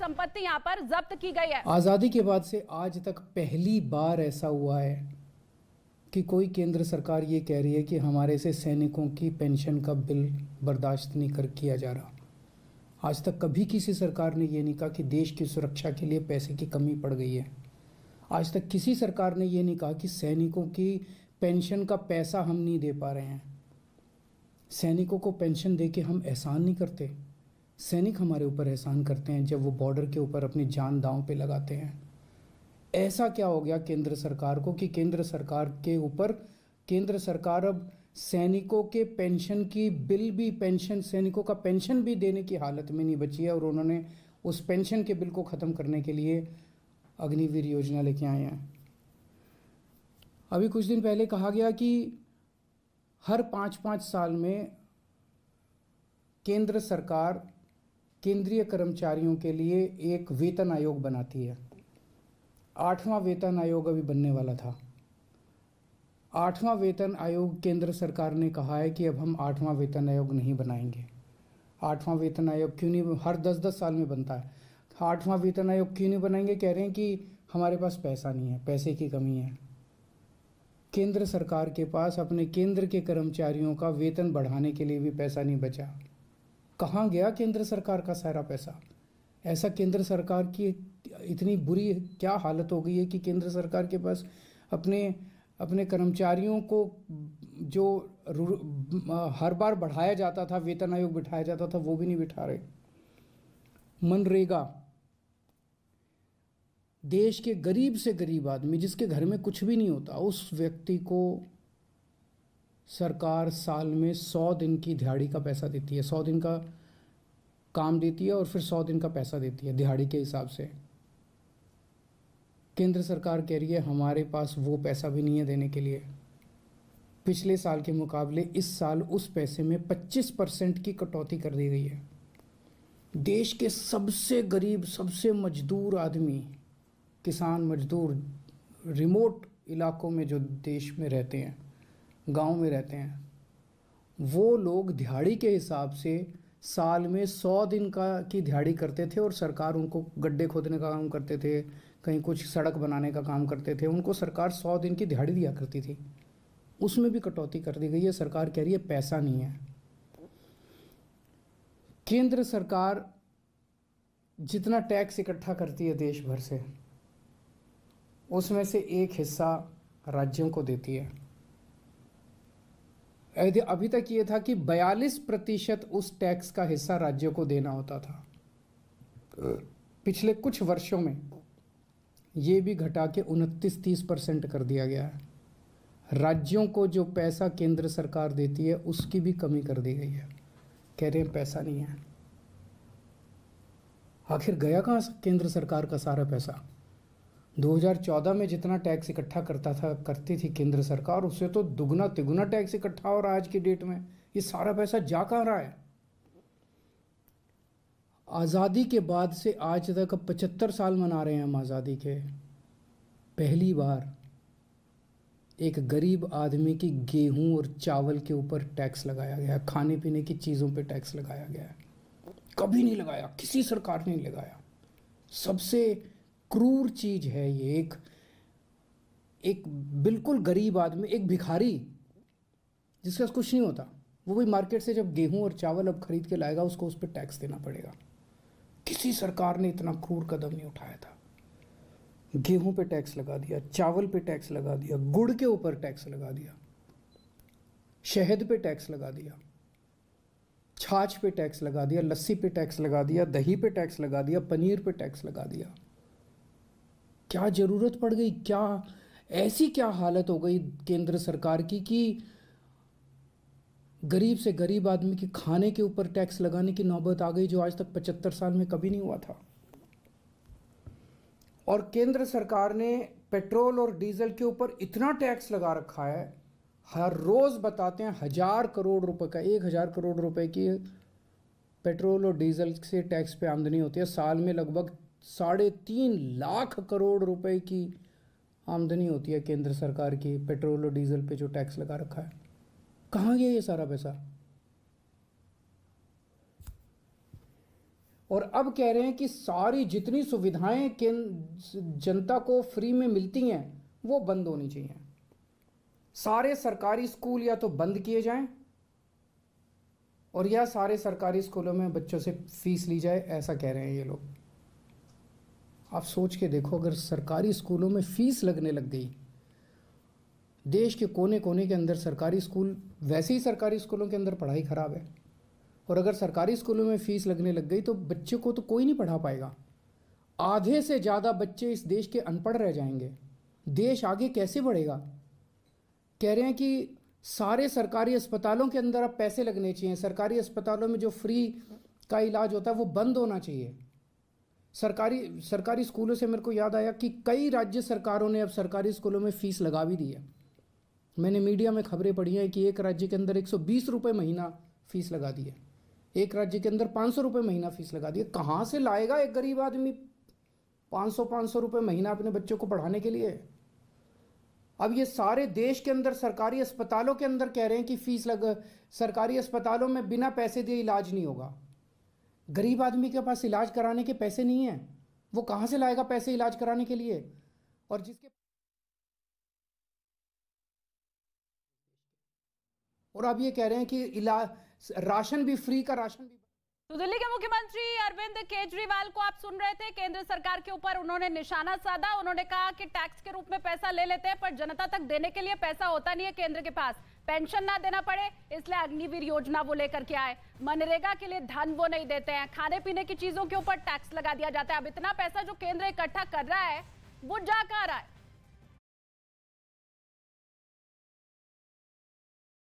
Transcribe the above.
संपत्ति यहां पर जब्त की गई है। आज़ादी के बाद से आज तक पहली बार ऐसा हुआ है कि कोई केंद्र सरकार ये कह रही है कि हमारे से सैनिकों की पेंशन का बिल बर्दाश्त नहीं कर किया जा रहा। आज तक कभी किसी सरकार ने ये नहीं कहा कि देश की सुरक्षा के लिए पैसे की कमी पड़ गई है। आज तक किसी सरकार ने ये नहीं कहा कि सैनिकों की पेंशन का पैसा हम नहीं दे पा रहे हैं। सैनिकों को पेंशन दे के हम एहसान नहीं करते। सैनिक हमारे ऊपर एहसान करते हैं जब वो बॉर्डर के ऊपर अपनी जान दांव पे लगाते हैं। ऐसा क्या हो गया केंद्र सरकार को कि केंद्र सरकार के ऊपर केंद्र सरकार अब सैनिकों के पेंशन की बिल भी सैनिकों का पेंशन भी देने की हालत में नहीं बची है, और उन्होंने उस पेंशन के बिल को ख़त्म करने के लिए अग्निवीर योजना लेके आए हैं। अभी कुछ दिन पहले कहा गया कि हर 5-5 साल में केंद्र सरकार केंद्रीय कर्मचारियों के लिए एक वेतन आयोग बनाती है। 8वां वेतन आयोग अभी बनने वाला था। 8वां वेतन आयोग केंद्र सरकार ने कहा है कि अब हम 8वां वेतन आयोग नहीं बनाएंगे। 8वां वेतन आयोग क्यों नहीं, हर 10-10 साल में बनता है। 8वां वेतन आयोग क्यों नहीं बनाएंगे? कह रहे हैं कि हमारे पास पैसा नहीं है, पैसे की कमी है। केंद्र सरकार के पास अपने केंद्र के कर्मचारियों का वेतन बढ़ाने के लिए भी पैसा नहीं बचा। कहाँ गया केंद्र सरकार का सारा पैसा? ऐसा केंद्र सरकार की इतनी बुरी क्या हालत हो गई है कि केंद्र सरकार के पास अपने कर्मचारियों को जो हर बार बढ़ाया जाता था, वेतन आयोग बिठाया जाता था, वो भी नहीं बिठा रहे। मनरेगा, देश के गरीब से गरीब आदमी जिसके घर में कुछ भी नहीं होता, उस व्यक्ति को सरकार साल में 100 दिन की दिहाड़ी का पैसा देती है। 100 दिन का काम देती है और फिर 100 दिन का पैसा देती है दिहाड़ी के हिसाब से। केंद्र सरकार कह रही है हमारे पास वो पैसा भी नहीं है देने के लिए। पिछले साल के मुकाबले इस साल उस पैसे में 25% की कटौती कर दी गई है। देश के सबसे गरीब, सबसे मजदूर आदमी, किसान मजदूर, रिमोट इलाकों में जो देश में रहते हैं, गांव में रहते हैं, वो लोग दिहाड़ी के हिसाब से साल में 100 दिन की दिहाड़ी करते थे और सरकार उनको गड्ढे खोदने का काम करते थे, कहीं कुछ सड़क बनाने का काम करते थे, उनको सरकार 100 दिन की दिहाड़ी दिया करती थी। उसमें भी कटौती कर दी गई है। सरकार कह रही है पैसा नहीं है। केंद्र सरकार जितना टैक्स इकट्ठा करती है देश भर से, उसमें से एक हिस्सा राज्यों को देती है। अभी तक ये था कि 42% उस टैक्स का हिस्सा राज्यों को देना होता था। पिछले कुछ वर्षों में ये भी घटा के 29-30% कर दिया गया है। राज्यों को जो पैसा केंद्र सरकार देती है उसकी भी कमी कर दी गई है। कह रहे हैं पैसा नहीं है। आखिर गया कहाँ केंद्र सरकार का सारा पैसा? 2014 में जितना टैक्स इकट्ठा करती थी केंद्र सरकार, उससे तो दुगना तिगुना टैक्स इकट्ठा हो रहा है आज की डेट में। ये सारा पैसा जा कहाँ रहा है? आज़ादी के बाद से आज तक 75 साल मना रहे हैं हम आज़ादी के। पहली बार एक गरीब आदमी की गेहूं और चावल के ऊपर टैक्स लगाया गया है, खाने पीने की चीज़ों पे टैक्स लगाया गया है। कभी नहीं लगाया, किसी सरकार ने नहीं लगाया। सबसे क्रूर चीज है ये। एक बिल्कुल गरीब आदमी, एक भिखारी जिसके पास कुछ नहीं होता, वो भी मार्केट से जब गेहूं और चावल अब खरीद के लाएगा, उसको उस पर टैक्स देना पड़ेगा। किसी सरकार ने इतना क्रूर कदम नहीं उठाया था। गेहूं पे टैक्स लगा दिया, चावल पे टैक्स लगा दिया, गुड़ के ऊपर टैक्स लगा दिया, शहद पे टैक्स लगा दिया, छाछ पे टैक्स लगा दिया, लस्सी पे टैक्स लगा दिया, दही पे टैक्स लगा दिया, पनीर पे टैक्स लगा दिया। क्या जरूरत पड़ गई? ऐसी क्या हालत हो गई केंद्र सरकार की कि गरीब से गरीब आदमी के खाने के ऊपर टैक्स लगाने की नौबत आ गई, जो आज तक 75 साल में कभी नहीं हुआ था। और केंद्र सरकार ने पेट्रोल और डीजल के ऊपर इतना टैक्स लगा रखा है, हर रोज बताते हैं 1000 करोड़ रुपए का, 1000 करोड़ रुपए की पेट्रोल और डीजल से टैक्स पे आमदनी होती है। साल में लगभग 3.5 लाख करोड़ रुपए की आमदनी होती है केंद्र सरकार की पेट्रोल और डीजल पे जो टैक्स लगा रखा है। कहाँ गया ये सारा पैसा? और अब कह रहे हैं कि सारी जितनी सुविधाएं जनता को फ्री में मिलती हैं वो बंद होनी चाहिए। सारे सरकारी स्कूल या तो बंद किए जाएं और या सारे सरकारी स्कूलों में बच्चों से फीस ली जाए, ऐसा कह रहे हैं ये लोग। आप सोच के देखो, अगर सरकारी स्कूलों में फीस लगने लग गई, देश के कोने कोने के अंदर सरकारी स्कूल, वैसे ही सरकारी स्कूलों के अंदर पढ़ाई खराब है, और अगर सरकारी स्कूलों में फीस लगने लग गई तो बच्चे को तो कोई नहीं पढ़ा पाएगा। आधे से ज़्यादा बच्चे इस देश के अनपढ़ रह जाएंगे। देश आगे कैसे बढ़ेगा? कह रहे हैं कि सारे सरकारी अस्पतालों के अंदर अब पैसे लगने चाहिए। सरकारी अस्पतालों में जो फ्री का इलाज होता है वो बंद होना चाहिए। सरकारी स्कूलों से मेरे को याद आया कि कई राज्य सरकारों ने अब सरकारी स्कूलों में फ़ीस लगा भी दी है। मैंने मीडिया में खबरें पढ़ी हैं कि एक राज्य के अंदर 120 रुपये महीना फ़ीस लगा दी है, एक राज्य के अंदर 500 रुपये महीना फ़ीस लगा दी है। कहाँ से लाएगा एक गरीब आदमी 500 रुपये महीना अपने बच्चों को पढ़ाने के लिए? अब ये सारे देश के अंदर सरकारी अस्पतालों के अंदर कह रहे हैं कि फीस सरकारी अस्पतालों में बिना पैसे दिए इलाज नहीं होगा। गरीब आदमी के पास इलाज कराने के पैसे नहीं है, वो कहाँ से लाएगा पैसे इलाज कराने के लिए? और जिसके और अब ये कह रहे हैं कि राशन भी फ्री का राशन भी। तो दिल्ली के मुख्यमंत्री अरविंद केजरीवाल को आप सुन रहे थे, केंद्र सरकार के ऊपर उन्होंने निशाना साधा। उन्होंने कहा कि टैक्स के रूप में पैसा ले लेते हैं पर जनता तक देने के लिए पैसा होता नहीं है केंद्र के पास। पेंशन ना देना पड़े इसलिए अग्निवीर योजना वो लेकर के आए। मनरेगा के लिए धन वो नहीं देते हैं, खाने पीने की चीजों के ऊपर टैक्स लगा दिया जाता है। अब इतना पैसा जो केंद्र इकट्ठा कर रहा है वो जा कहाँ रहा है?